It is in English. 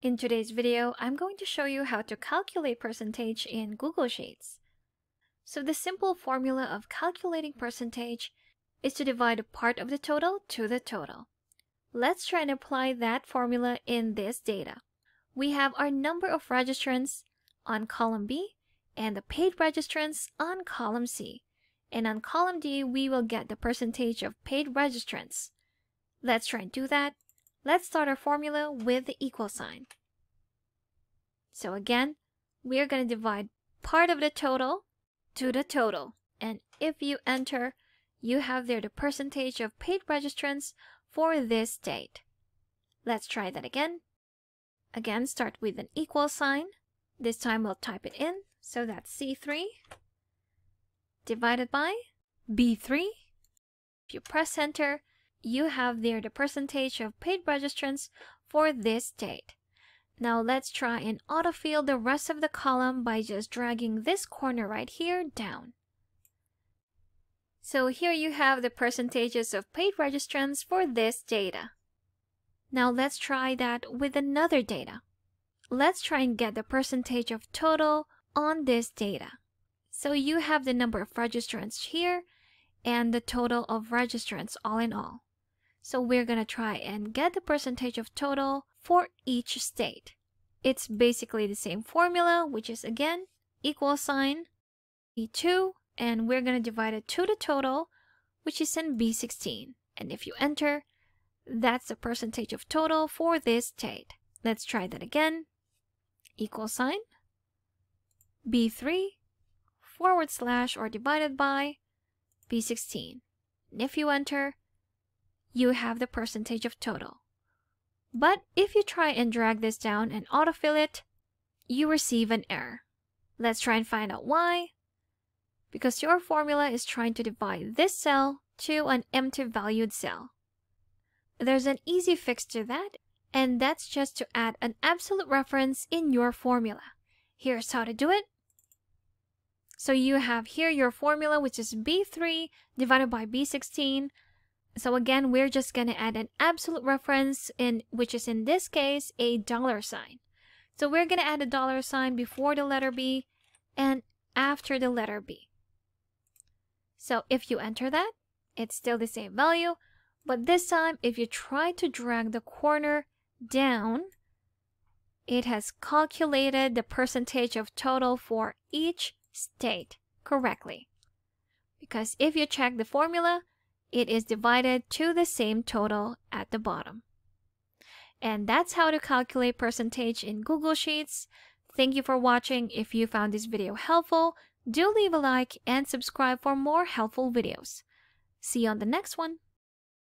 In today's video, I'm going to show you how to calculate percentage in Google Sheets. So the simple formula of calculating percentage is to divide a part of the total to the total. Let's try and apply that formula in this data. We have our number of registrants on column B and the paid registrants on column C. And on column D, we will get the percentage of paid registrants. Let's try and do that. Let's start our formula with the equal sign. So again, we're going to divide part of the total to the total. And if you enter, you have there the percentage of paid registrants for this date. Let's try that again. Again, start with an equal sign. This time we'll type it in. So that's C3 divided by B3. If you press enter, you have there the percentage of paid registrants for this date. Now let's try and autofill the rest of the column by just dragging this corner right here down. So here you have the percentages of paid registrants for this data. Now let's try that with another data. Let's try and get the percentage of total on this data. So you have the number of registrants here and the total of registrants all in all. So we're going to try and get the percentage of total for each state. It's basically the same formula, which is again, equal sign, B2, and we're going to divide it to the total, which is in B16. And if you enter, that's the percentage of total for this state. Let's try that again. Equal sign, B3, / or divided by B16. And if you enter, you have the percentage of total. But if you try and drag this down and autofill it, you receive an error. Let's try and find out why. Because your formula is trying to divide this cell to an empty valued cell. There's an easy fix to that, and that's just to add an absolute reference in your formula. Here's how to do it. So you have here your formula, which is B3 divided by B16. So again, we're just going to add an absolute reference, which is in this case a $sign. So we're going to add a $sign before the letter B and after the letter B. So if you enter that, it's still the same value. But this time, if you try to drag the corner down, it has calculated the percentage of total for each state correctly. Because if you check the formula, it is divided to the same total at the bottom. And that's how to calculate percentage in Google Sheets. Thank you for watching. If you found this video helpful, do leave a like and subscribe for more helpful videos. See you on the next one.